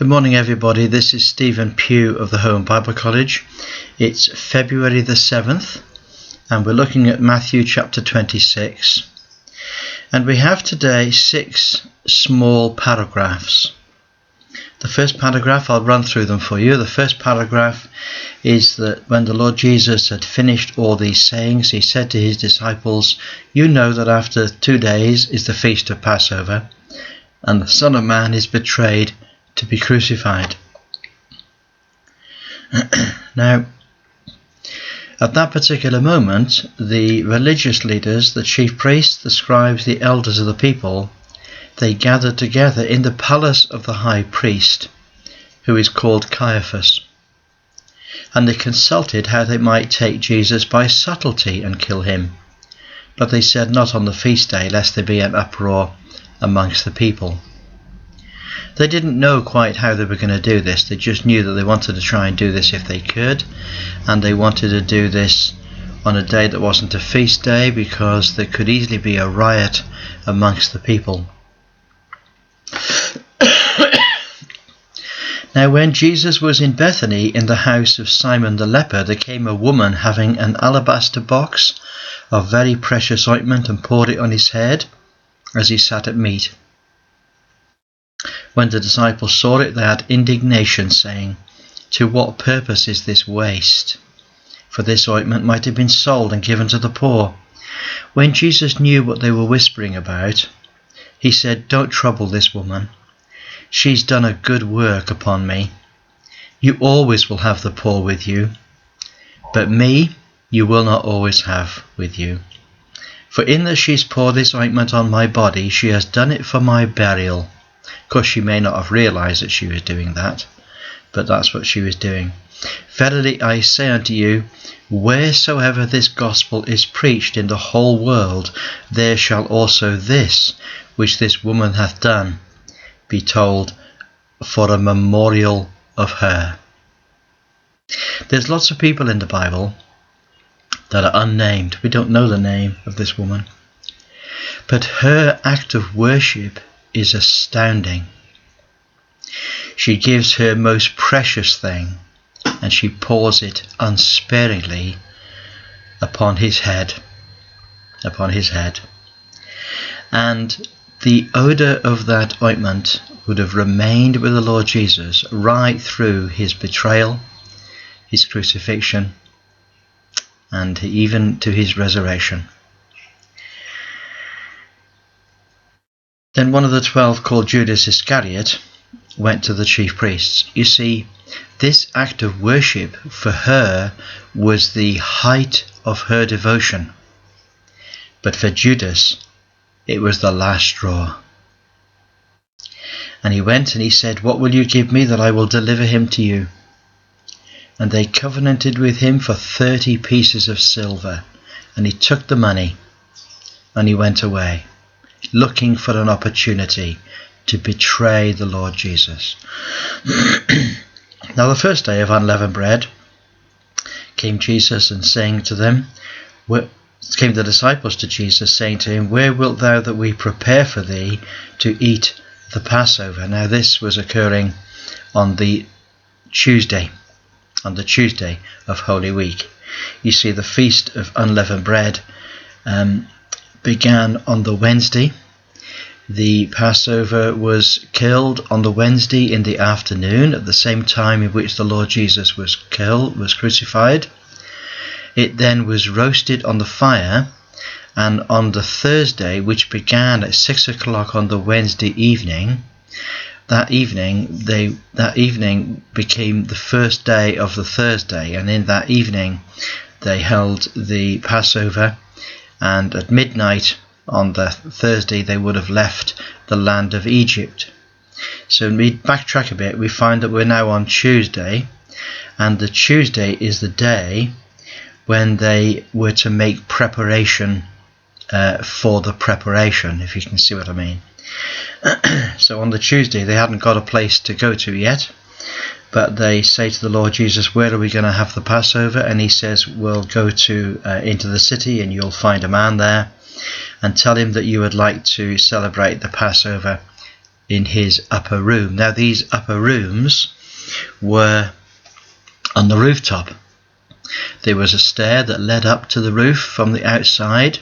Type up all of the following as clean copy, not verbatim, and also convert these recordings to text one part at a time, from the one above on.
Good morning, everybody. This is Stephen Pugh of the Home Bible College. It's February the 7th, and we're looking at Matthew chapter 26. And we have today 6 small paragraphs. The first paragraph, I'll run through them for you. The first paragraph is that when the Lord Jesus had finished all these sayings, he said to his disciples, "You know that after 2 days is the feast of Passover, and the Son of Man is betrayed to be crucified." Now, at that particular moment, the religious leaders, the chief priests, the scribes, the elders of the people, they gathered together in the palace of the high priest, who is called Caiaphas. And they consulted how they might take Jesus by subtlety and kill him. But they said, not on the feast day, lest there be an uproar amongst the people. They didn't know quite how they were going to do this. They just knew that they wanted to try and do this if they could, and they wanted to do this on a day that wasn't a feast day, because there could easily be a riot amongst the people. Now, when Jesus was in Bethany in the house of Simon the leper, there came a woman having an alabaster box of very precious ointment, and poured it on his head as he sat at meat. When the disciples saw it, they had indignation, saying, "To what purpose is this waste? For this ointment might have been sold and given to the poor." When Jesus knew what they were whispering about, he said, "Don't trouble this woman. She's done a good work upon me. You always will have the poor with you, but me you will not always have with you. For in that she's poured this ointment on my body, she has done it for my burial." Of course, she may not have realized that she was doing that, but that's what she was doing. "Verily I say unto you, wheresoever this gospel is preached in the whole world, there shall also this, which this woman hath done, be told for a memorial of her." There's lots of people in the Bible that are unnamed. We don't know the name of this woman. But her act of worship is astounding. She gives her most precious thing, and she pours it unsparingly upon his head. And the odour of that ointment would have remained with the Lord Jesus right through his betrayal, his crucifixion, and even to his resurrection. Then one of the 12, called Judas Iscariot, went to the chief priests. You see, this act of worship for her was the height of her devotion. But for Judas, it was the last straw. And he went and he said, "What will you give me that I will deliver him to you?" And they covenanted with him for 30 pieces of silver. And he took the money and he went away, looking for an opportunity to betray the Lord Jesus. Now, the first day of unleavened bread came Jesus and saying to them, came the disciples to Jesus, saying to him, "Where wilt thou that we prepare for thee to eat the Passover?" Now, this was occurring on the Tuesday of Holy Week. You see, the Feast of Unleavened Bread began on the Wednesday. The Passover was killed on the Wednesday in the afternoon, at the same time in which the Lord Jesus was crucified. It then was roasted on the fire, and on the Thursday, which began at 6 o'clock on the Wednesday evening, that evening became the first day of the Thursday, and in that evening they held the Passover, and at midnight on the Thursday they would have left the land of Egypt. So when we backtrack a bit, we find that we're now on Tuesday, and the Tuesday is the day when they were to make preparation for the preparation, if you can see what I mean. So on the Tuesday they hadn't got a place to go to yet, but they say to the Lord Jesus, "Where are we going to have the Passover?" And he says, "We'll go into the city, and you'll find a man there, and tell him that you would like to celebrate the Passover in his upper room. Now these upper rooms were on the rooftop. There was a stair that led up to the roof from the outside,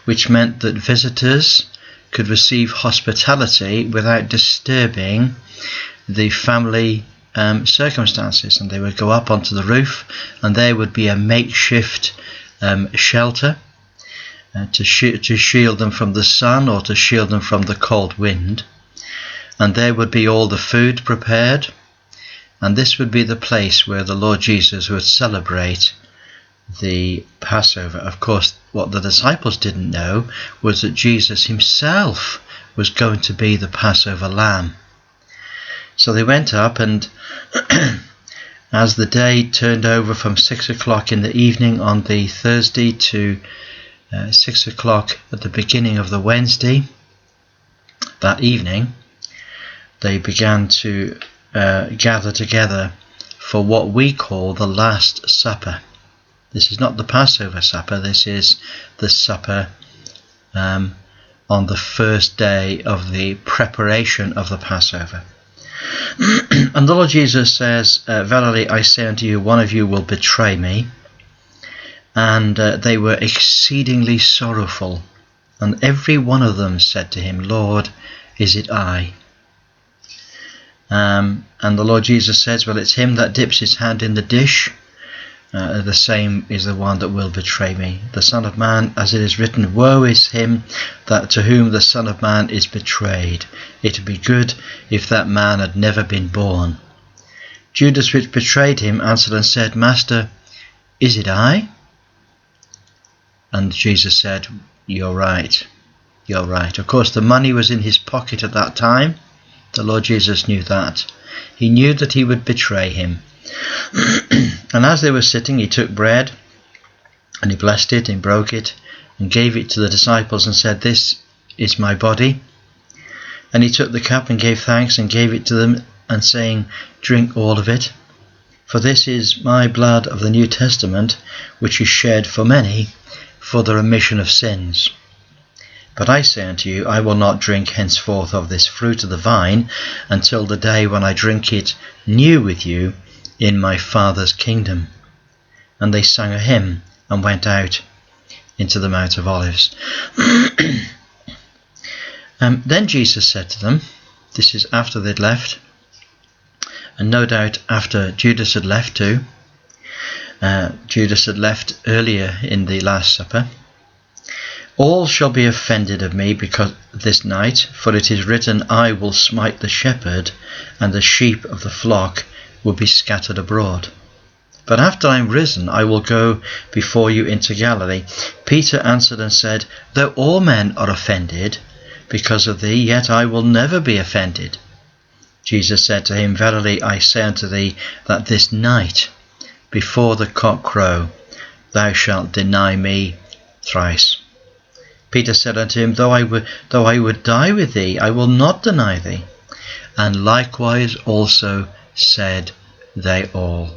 which meant that visitors could receive hospitality without disturbing the family circumstances. And they would go up onto the roof, and there would be a makeshift shelter to shield them from the sun or to shield them from the cold wind. And there would be all the food prepared. And this would be the place where the Lord Jesus would celebrate the Passover. Of course, what the disciples didn't know was that Jesus himself was going to be the Passover lamb. So they went up, and as the day turned over from 6 o'clock in the evening on the Thursday to 6 o'clock at the beginning of the Wednesday, that evening, they began to gather together for what we call the Last Supper. This is not the Passover supper, this is the supper on the first day of the preparation of the Passover. And the Lord Jesus says, "Verily I say unto you, one of you will betray me." And they were exceedingly sorrowful. And every one of them said to him, "Lord, is it I?" And the Lord Jesus says, "Well, it's him that dips his hand in the dish. The same is the one that will betray me. The Son of Man, as it is written, woe is him that to whom the Son of Man is betrayed. It would be good if that man had never been born." Judas, which betrayed him, answered and said, "Master, is it I?" And Jesus said, "You're right. You're right." Of course, the money was in his pocket at that time. The Lord Jesus knew that. He knew that he would betray him. And as they were sitting, he took bread, and he blessed it, and broke it, and gave it to the disciples, and said, "This is my body." And he took the cup and gave thanks, and gave it to them, and saying, "Drink all of it, for this is my blood of the New Testament, which is shed for many for the remission of sins. But I say unto you, I will not drink henceforth of this fruit of the vine until the day when I drink it new with you in my Father's kingdom." And they sang a hymn and went out into the Mount of Olives. Then Jesus said to them, this is after they'd left, and no doubt after Judas had left too. Judas had left earlier in the Last Supper. "All shall be offended of me because this night, for it is written, I will smite the shepherd, and the sheep of the flock will be scattered abroad. But after I am risen, I will go before you into Galilee." Peter answered and said, "Though all men are offended because of thee, yet I will never be offended." Jesus said to him, "Verily I say unto thee, that this night, before the cock crow, thou shalt deny me thrice." Peter said unto him, Though I would die with thee, I will not deny thee. And likewise also said they all.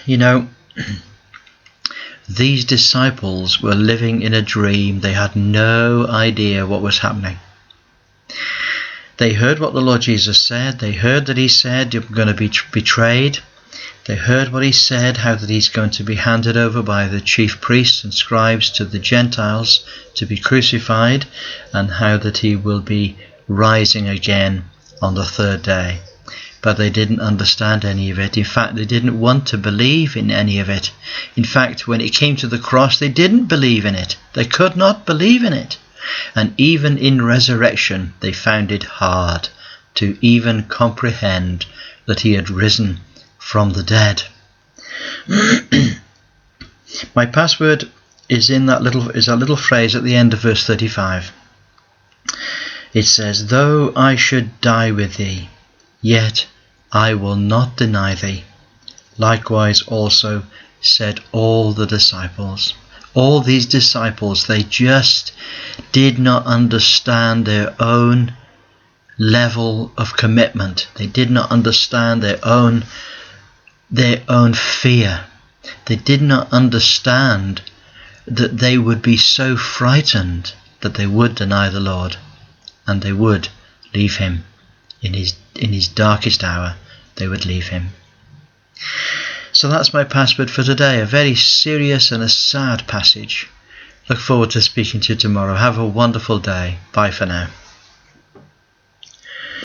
You know, these disciples were living in a dream. They had no idea what was happening. They heard what the Lord Jesus said. They heard that he said, "You're going to be betrayed." They heard what he said, how that he's going to be handed over by the chief priests and scribes to the Gentiles to be crucified, and how that he will be rising again on the third day. But they didn't understand any of it. In fact, they didn't want to believe in any of it. In fact, when it came to the cross, they didn't believe in it. They could not believe in it. And even in resurrection, they found it hard to even comprehend that he had risen from the dead. My password is in that little phrase at the end of verse 35. It says, "Though I should die with thee, yet I will not deny thee." Likewise also said all the disciples. All these disciples, they just did not understand their own level of commitment. They did not understand their own fear. They did not understand that they would be so frightened that they would deny the Lord, and they would leave him in his darkest hour. They would leave him. So that's my password for today. A very serious and a sad passage. Look forward to speaking to you tomorrow. Have a wonderful day. Bye for now.